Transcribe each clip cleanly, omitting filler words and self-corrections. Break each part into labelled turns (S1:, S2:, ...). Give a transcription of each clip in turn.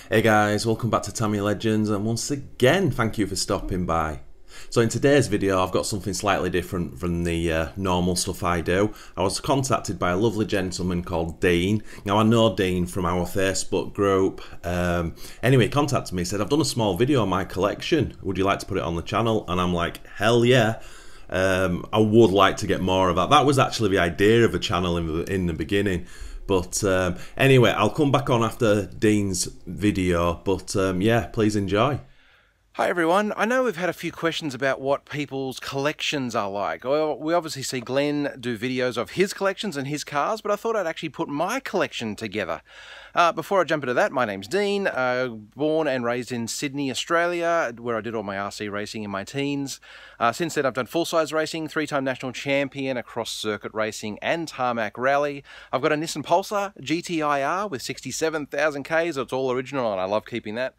S1: Hey guys, welcome back to Tamiya Legends, and once again thank you for stopping by. So in today's video I've got something slightly different from the normal stuff I do. I was contacted by a lovely gentleman called Dean. Now I know Dean from our Facebook group. Anyway, he contacted me, said, I've done a small video on my collection, would you like to put it on the channel? And I'm like, hell yeah. I would like to get more of that. That was actually the idea of the channel in the beginning. But anyway, I'll come back on after Dean's video, but yeah, please enjoy.
S2: Hi everyone, I know we've had a few questions about what people's collections are like. Well, we obviously see Glenn do videos of his collections and his cars, but I thought I'd actually put my collection together. Before I jump into that, my name's Dean, born and raised in Sydney, Australia, where I did all my RC racing in my teens. Since then I've done full-size racing, 3-time national champion across circuit racing and tarmac rally. I've got a Nissan Pulsar GTIR with 67,000 Ks, so it's all original and I love keeping that.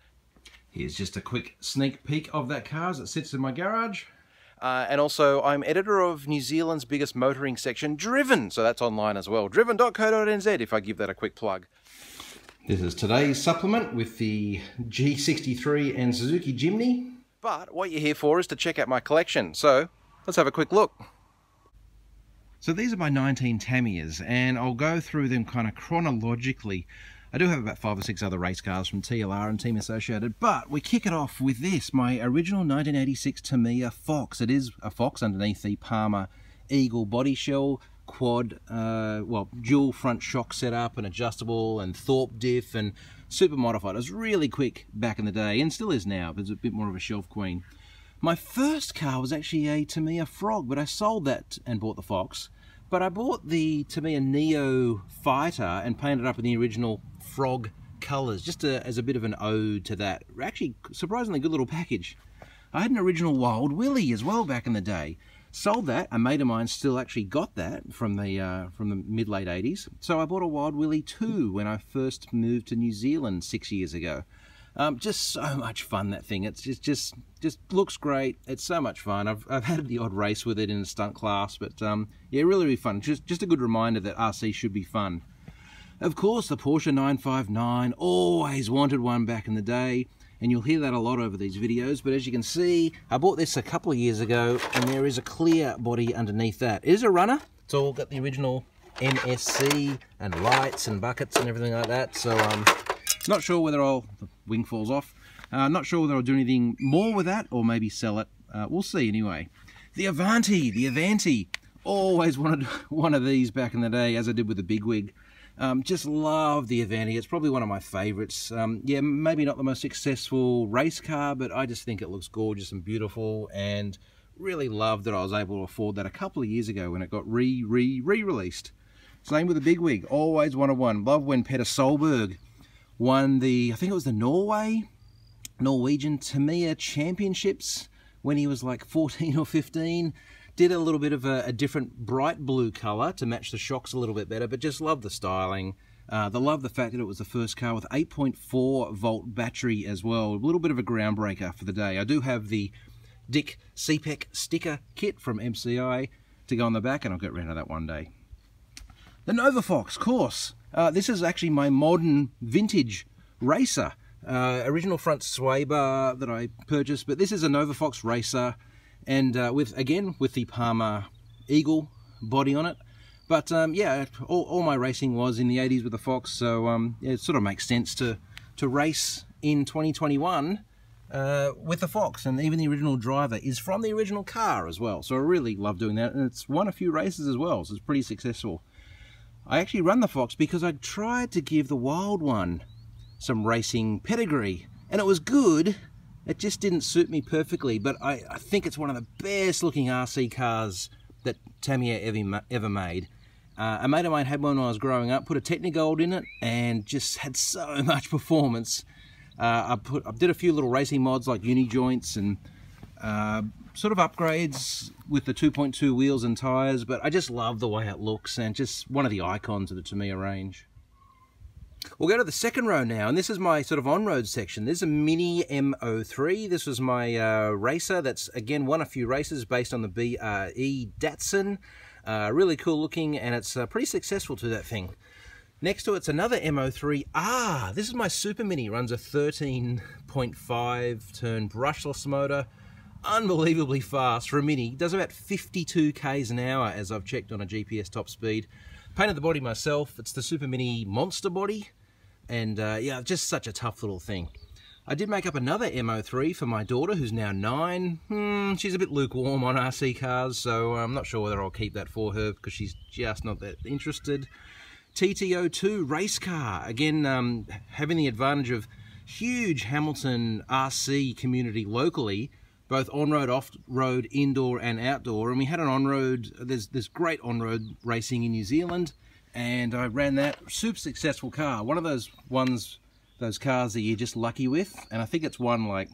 S2: Here's just a quick sneak peek of that car as it sits in my garage. And also, I'm editor of New Zealand's biggest motoring section, Driven, so that's online as well. driven.co.nz if I give that a quick plug. This is today's supplement with the G63 and Suzuki Jimny. But what you're here for is to check out my collection, so let's have a quick look. So these are my 19 Tamiyas, and I'll go through them kind of chronologically. I do have about 5 or 6 other race cars from TLR and Team Associated, but we kick it off with this, my original 1986 Tamiya Fox. It is a Fox underneath the Palmer Eagle body shell, quad, well, dual front shock setup and adjustable and Thorpe diff and super modified. It was really quick back in the day and still is now, but it's a bit more of a shelf queen. My first car was actually a Tamiya Frog, but I sold that and bought the Fox. But I bought the Tamiya Neo Fighter and painted it up in the original Frog colours, just as a bit of an ode to that. Actually, surprisingly good little package. I had an original Wild Willie as well back in the day. Sold that. A mate of mine still actually got that from the mid-late 80s. So I bought a Wild Willie 2 when I first moved to New Zealand 6 years ago. Just so much fun, that thing. It's just looks great. It's so much fun. I've had the odd race with it in a stunt class, but yeah, really fun. Just a good reminder that RC should be fun. Of course, the Porsche 959, always wanted one back in the day, and you'll hear that a lot over these videos, but as you can see, I bought this a couple of years ago, and there is a clear body underneath that. It is a runner. It's all got the original MSC and lights and buckets and everything like that, so not sure whether the wing falls off. Not sure whether I'll do anything more with that or maybe sell it. We'll see anyway. The Avanti. Always wanted one of these back in the day, as I did with the Bigwig. Just love the Avanti. It's probably one of my favourites. Yeah, maybe not the most successful race car, but I just think it looks gorgeous and beautiful, and really love that I was able to afford that a couple of years ago when it got re-released. Same with the Bigwig. Always wanted one. Love when Petter Solberg won the, I think it was the Norwegian Tamiya Championships when he was like 14 or 15. Did a little bit of a different bright blue colour to match the shocks a little bit better, but just love the styling. Love the fact that it was the first car with 8.4 volt battery as well. A little bit of a groundbreaker for the day. I do have the Dick CPEC sticker kit from MCI to go on the back, and I'll get rid of that one day. The Nova Fox, of course. This is actually my modern vintage racer. Original front sway bar that I purchased, but this is a Nova Fox racer, and with the Palmer Eagle body on it. But yeah, all my racing was in the 80s with the Fox, so yeah, it sort of makes sense to race in 2021 with the Fox, and even the original driver is from the original car as well. So I really love doing that, and it's won a few races as well, so it's pretty successful. I actually run the Fox because I tried to give the Wild one some racing pedigree, and it was good. It just didn't suit me perfectly, but I think it's one of the best looking RC cars that Tamiya ever made. A mate of mine had one when I was growing up, put a Technigold in it, and just had so much performance. I did a few little racing mods like uni joints and sort of upgrades with the 2.2 wheels and tyres, but I just love the way it looks, and just one of the icons of the Tamiya range. We'll go to the second row now, and this is my sort of on-road section. This is a Mini M03. This was my racer that's, again, won a few races based on the BRE Datsun. Really cool looking, and it's pretty successful to that thing. Next to it's another MO3. This is my Super Mini. Runs a 13.5 turn brushless motor. Unbelievably fast for a Mini. Does about 52 k's an hour as I've checked on a GPS top speed. Painted the body myself. It's the Super Mini monster body. And yeah, just such a tough little thing. I did make up another MO3 for my daughter, who's now 9. She's a bit lukewarm on RC cars, so I'm not sure whether I'll keep that for her because she's just not that interested. TT02 race car. Again, having the advantage of huge Hamilton RC community locally, both on-road, off-road, indoor and outdoor. And we had an on-road, there's great on-road racing in New Zealand, and I ran that. Super successful car. One of those cars that you're just lucky with, and I think it's won like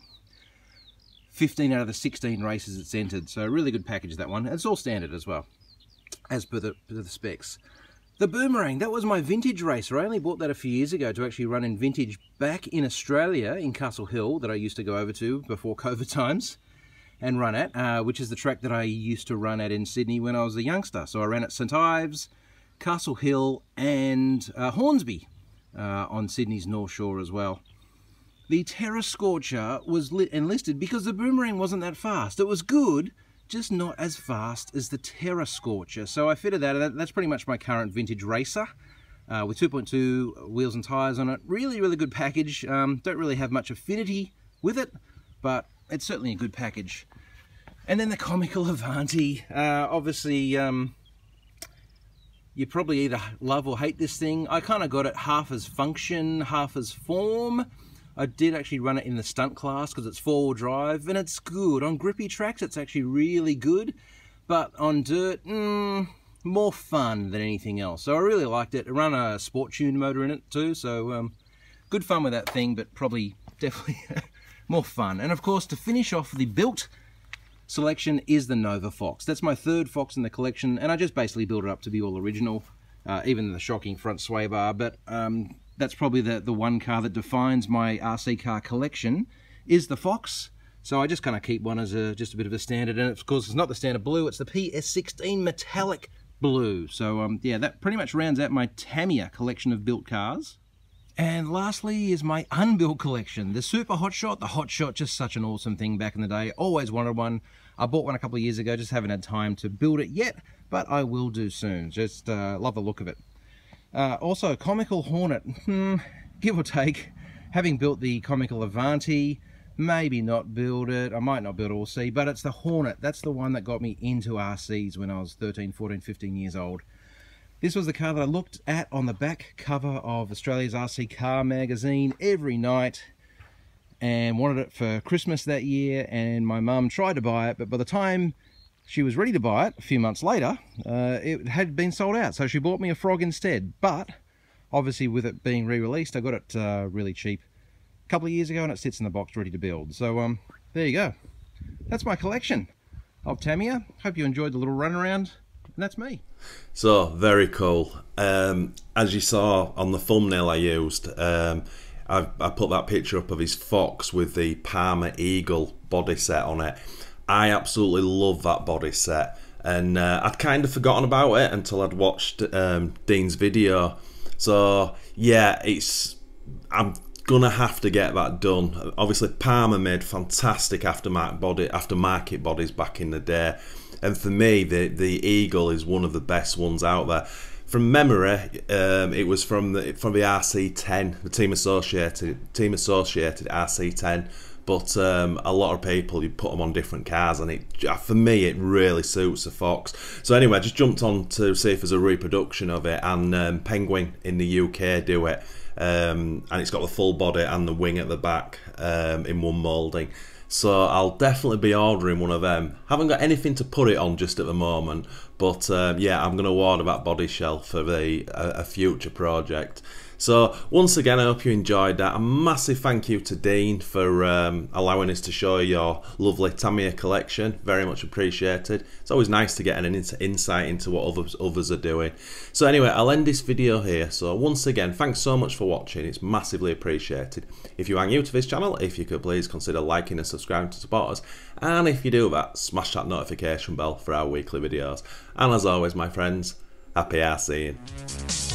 S2: 15 out of the 16 races it's entered. So a really good package, that one. It's all standard as well, as per the specs. The Boomerang, that was my vintage racer. I only bought that a few years ago to actually run in vintage back in Australia, in Castle Hill, that I used to go over to before COVID times and run at, which is the track that I used to run at in Sydney when I was a youngster. So I ran at St Ives, Castle Hill and Hornsby on Sydney's North Shore as well. The Terra Scorcher was enlisted because the Boomerang wasn't that fast. It was good, just not as fast as the Terra Scorcher. So I fitted that. That's pretty much my current vintage racer with 2.2 wheels and tyres on it. Really, really good package. Don't really have much affinity with it, but it's certainly a good package. And then the Comical Avanti. Obviously, you probably either love or hate this thing. I kind of got it half as function, half as form. I did actually run it in the stunt class because it's four-wheel drive, and it's good. On grippy tracks, it's actually really good, but on dirt, more fun than anything else. So I really liked it. I run a sport tune motor in it too, so good fun with that thing, but probably definitely more fun. And of course, to finish off the built selection is the Nova Fox. That's my third Fox in the collection, and I just basically built it up to be all original, even the shocking front sway bar, but that's probably the one car that defines my RC car collection, is the Fox. So I just kind of keep one as just a bit of a standard, and of course it's not the standard blue, it's the PS16 metallic blue. So yeah, that pretty much rounds out my Tamiya collection of built cars. And lastly is my unbuilt collection, the Super Hotshot. The Hotshot, just such an awesome thing back in the day. Always wanted one. I bought one a couple of years ago, just haven't had time to build it yet, but I will do soon. Just love the look of it. Also, Comical Hornet, give or take. Having built the Comical Avanti, maybe not build it. I might not build it, we'll see. But it's the Hornet. That's the one that got me into RCs when I was 13, 14, 15 years old. This was the car that I looked at on the back cover of Australia's RC Car magazine every night and wanted it for Christmas that year, and my mum tried to buy it, but by the time she was ready to buy it, a few months later, it had been sold out, so she bought me a Frog instead. But obviously with it being re-released, I got it really cheap a couple of years ago, and it sits in the box ready to build. So there you go. That's my collection of Tamiya. Hope you enjoyed the little run around, and that's me.
S1: So, very cool. As you saw on the thumbnail I used, I put that picture up of his Fox with the Parma Eagle body set on it. I absolutely love that body set, and I'd kind of forgotten about it until I'd watched Dean's video. So yeah, I'm gonna have to get that done. Obviously Parma made fantastic aftermarket bodies back in the day, and for me the Eagle is one of the best ones out there. From memory, it was from the RC10, the team associated RC10. But a lot of people, you put them on different cars, and for me it really suits the Fox. So anyway, I just jumped on to see if there's a reproduction of it, and Penguin in the UK do it, and it's got the full body and the wing at the back in one moulding. So I'll definitely be ordering one of them. Haven't got anything to put it on just at the moment, but yeah, I'm going to order that body shell for a future project. So once again, I hope you enjoyed that. A massive thank you to Dean for allowing us to show your lovely Tamiya collection. Very much appreciated. It's always nice to get an insight into what others are doing. So anyway, I'll end this video here. So once again, thanks so much for watching. It's massively appreciated. If you are new to this channel, if you could please consider liking and subscribing to support us. And if you do that, smash that notification bell for our weekly videos. And as always, my friends, happy RCing.